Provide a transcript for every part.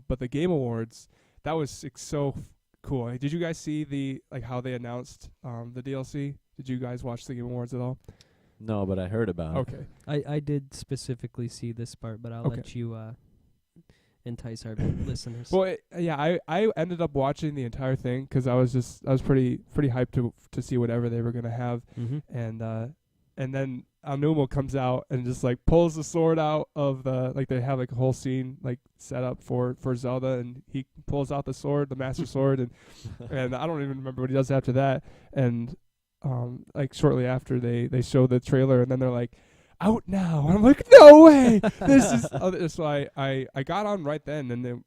But the Game Awards, that was so cool. Did you guys see how they announced the DLC? Did you guys watch the Game Awards at all? No, but I heard about it. Okay. I did specifically see this part, but I'll Okay. let you entice our listeners. Well, I ended up watching the entire thing because I was pretty hyped to see whatever they were gonna have, and then Aonuma comes out and just like pulls the sword out of they have like a whole scene like set up for Zelda, and he pulls out the sword, the Master Sword, and I don't even remember what he does after that, and like shortly after they show the trailer, and then they're like, out now, and I'm like, no way, this is so I got on right then, and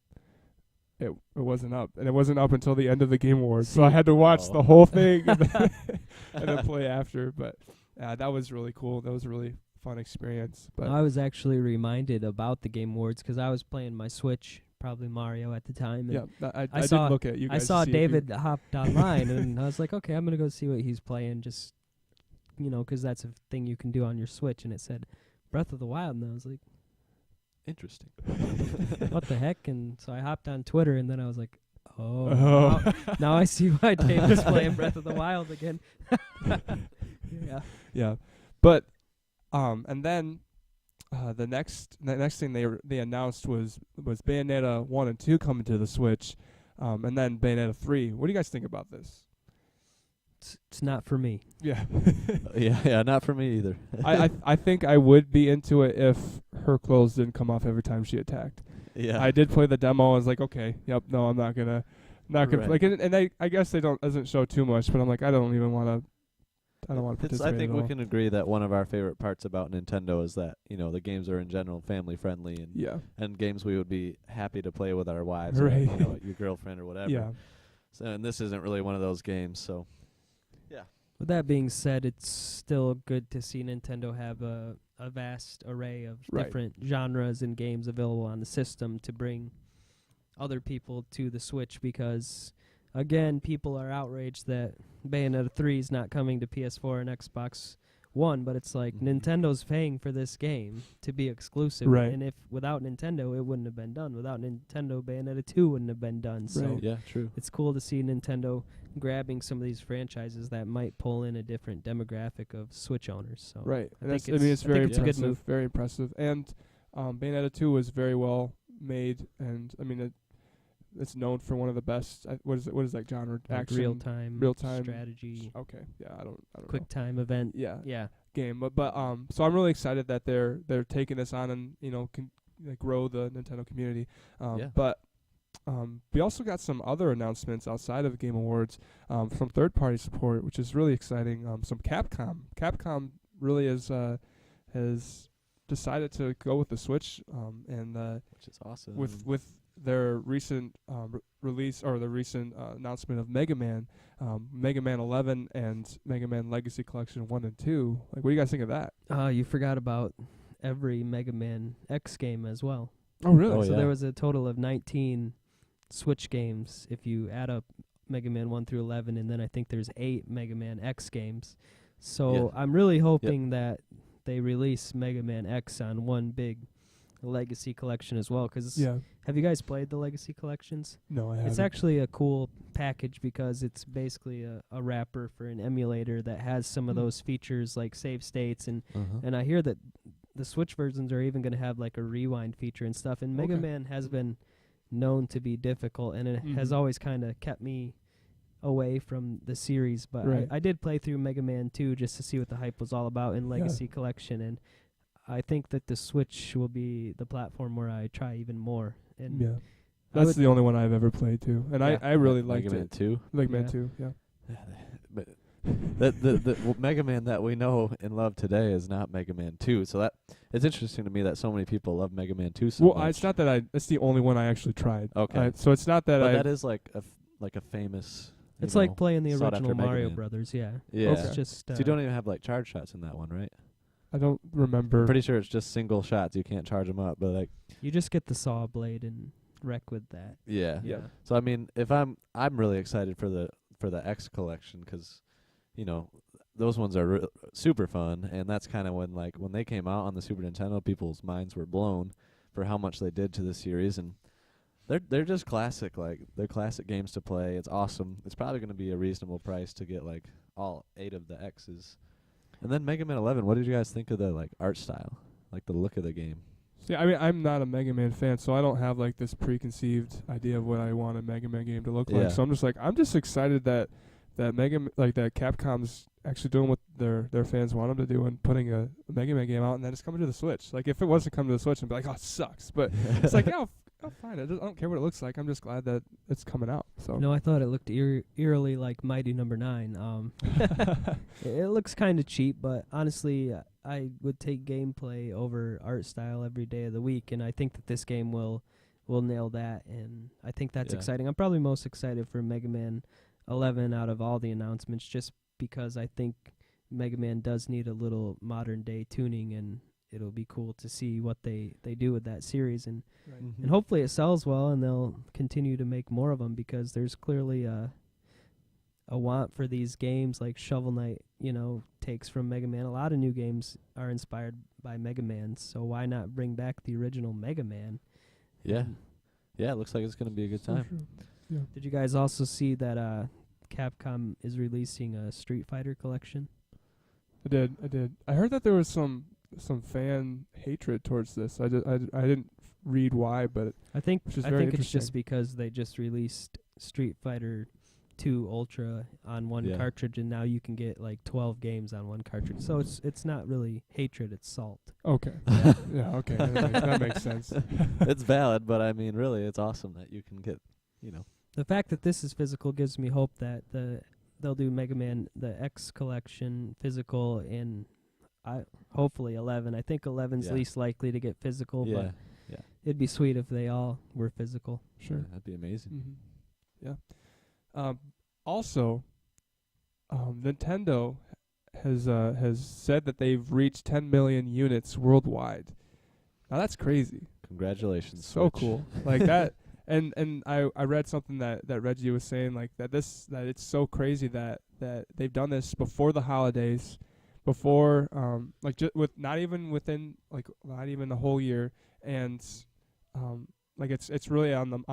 it wasn't up, and it wasn't up until the end of the Game Awards, so I had to watch the whole thing and then play after. But that was really cool. That was a really fun experience. But I was actually reminded about the Game Awards because I was playing my Switch, probably Mario at the time. And yeah, I saw, did look at you guys. I saw David hopped online, and I was like, okay, I'm gonna go see what he's playing, just because that's a thing you can do on your Switch, and it said Breath of the Wild, and I was like, interesting. what the heck? And so I hopped on Twitter, and then I was like, now I see why David's playing Breath of the Wild again. Yeah, but and then the next thing they announced was Bayonetta 1 and 2 coming to the Switch, and then Bayonetta 3. What do you guys think about this? It's not for me. Yeah. yeah, not for me either. I think I would be into it if her clothes didn't come off every time she attacked. Yeah. I did play the demo. I was like, okay, yep, no, I'm not gonna Right. like, and I guess they doesn't show too much, but I'm like, I don't want to participate. I think at we all. can agree that one of our favorite parts about Nintendo is that the games are in general family friendly, and games we would be happy to play with our wives, Right. or your girlfriend or whatever. Yeah. So, and this isn't really one of those games, so. With that being said, it's still good to see Nintendo have a vast array of different genres and games available on the system to bring other people to the Switch, because, again, people are outraged that Bayonetta 3 is not coming to PS4 and Xbox One, but it's like Nintendo's paying for this game to be exclusive. Right. And if without Nintendo, it wouldn't have been done. Without Nintendo, Bayonetta 2 wouldn't have been done. So Right. Yeah, true. it's cool to see Nintendo grabbing some of these franchises that might pull in a different demographic of Switch owners. So Right. I And think it's very it's a impressive. good move. Very impressive. And Bayonetta 2 was very well made, and I mean it's known for one of the best. What is that genre? like Action, real-time strategy, Okay. Yeah, I don't quick know. time event. Yeah. Game. But so I'm really excited that they're taking this on and can grow the Nintendo community. But we also got some other announcements outside of the Game Awards from third-party support, which is really exciting. Some Capcom really has decided to go with the Switch, and Which is awesome. with their recent release, or the recent announcement of Mega Man 11 and Mega Man Legacy Collection 1 and 2. Like, what do you guys think of that? You forgot about every Mega Man X game as well. Oh, really? Oh, So yeah. there was a total of 19 Switch games if you add up Mega Man 1 through 11, and then I think there's 8 Mega Man X games. So I'm really hoping that they release Mega Man X on one big Legacy Collection as well. Because have you guys played the Legacy Collections? No, I haven't. It's actually a cool package because it's basically a wrapper for an emulator that has some of those features like save states, and I hear that the Switch versions are even going to have like a rewind feature and stuff. And Mega Man has been known to be difficult, and it has always kind of kept me away from the series. But I did play through Mega Man 2 just to see what the hype was all about in Legacy Collection, and I think that the Switch will be the platform where I try even more. And that's the only one I've ever played too, and I really liked Mega Man it. 2. Mega Man 2, yeah. But the Mega Man that we know and love today is not Mega Man 2. So it's interesting to me that so many people love Mega Man 2 so much. It's not that it's the only one I actually tried. Okay. So it's not that but that is like a famous. It's like playing the sought original after Mega Mario Man. Brothers, yeah. Yeah. It's just So you don't even have like charge shots in that one, right? I don't remember. I'm pretty sure it's just single shots. You can't charge them up, but like you just get the saw blade and wreck with that. yeah. So I mean, if I'm really excited for the X collection, because those ones are super fun, and that's kind of when they came out on the Super Nintendo, people's minds were blown for how much they did to the series, and They're just classic. Like they're classic games to play. It's awesome. It's probably going to be a reasonable price to get like all 8 of the X's. And then Mega Man 11. What did you guys think of the like art style, like the look of the game? See, I mean, I'm not a Mega Man fan, so I don't have like this preconceived idea of what I want a Mega Man game to look like. So I'm just excited that that Capcom's actually doing what their fans want them to do and putting a Mega Man game out, and then it's coming to the Switch. Like if it wasn't coming to the Switch, I'd be like, oh, it sucks. But it's like, yeah, I'll find it. I don't care what it looks like. I'm just glad that it's coming out. So No, I thought it looked eerily like Mighty Number 9. It looks kind of cheap, but honestly, I would take gameplay over art style every day of the week, and I think that this game will nail that, and I think that's exciting. I'm probably most excited for Mega Man 11 out of all the announcements, just because I think Mega Man does need a little modern day tuning, and it'll be cool to see what they do with that series, and and hopefully it sells well and they'll continue to make more of them, because there's clearly a want for these games like Shovel Knight, takes from Mega Man. A lot of new games are inspired by Mega Man, so why not bring back the original Mega Man? Yeah. Yeah, it looks like it's going to be a good time. Sure. Yeah. Did you guys also see that Capcom is releasing a Street Fighter collection? I did. I heard that there was some fan hatred towards this. I didn't read why, but I think it's just because they just released Street Fighter 2 Ultra on one cartridge, and now you can get like 12 games on one cartridge. So it's not really hatred, it's salt. Okay. Yeah, okay. That makes sense. It's valid, but I mean, really, it's awesome that you can get, The fact that this is physical gives me hope that they'll do Mega Man, the X collection physical, and hopefully 11. I think 11's least likely to get physical, but it'd be sweet if they all were physical. Sure. Yeah, that'd be amazing. Yeah. Also, Nintendo has said that they've reached 10 million units worldwide. Now that's crazy. Congratulations. So Switch. cool. Like that. And I read something that Reggie was saying, like that it's so crazy that they've done this before the holidays, before not even a whole year, and like it's really on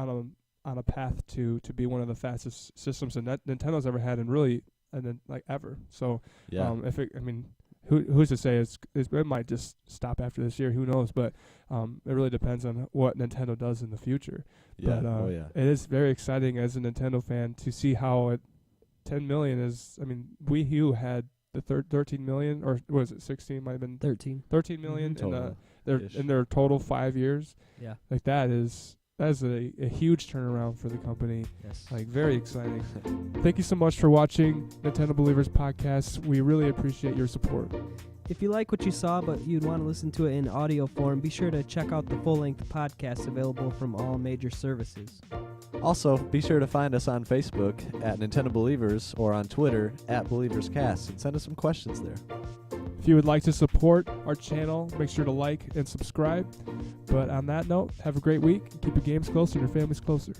a path to be one of the fastest systems that Nintendo's ever had, and really like ever. So who's to say it might just stop after this year? Who knows? But it really depends on what Nintendo does in the future. Yeah. But it is very exciting as a Nintendo fan to see how 10 million is. I mean, Wii U had the 13 million, or was it 16? Might have been 13 million total in their total 5 years. Yeah. Like that is a huge turnaround for the company. Yes. Like very exciting. Thank you so much for watching Nintendo Believers Podcast. We really appreciate your support. If you like what you saw but you'd want to listen to it in audio form, be sure to check out the full-length podcast available from all major services. Also, be sure to find us on Facebook at Nintendo Believers or on Twitter at BelieversCast, and send us some questions there. If you would like to support our channel, make sure to like and subscribe. But on that note, have a great week. Keep your games close and your families closer.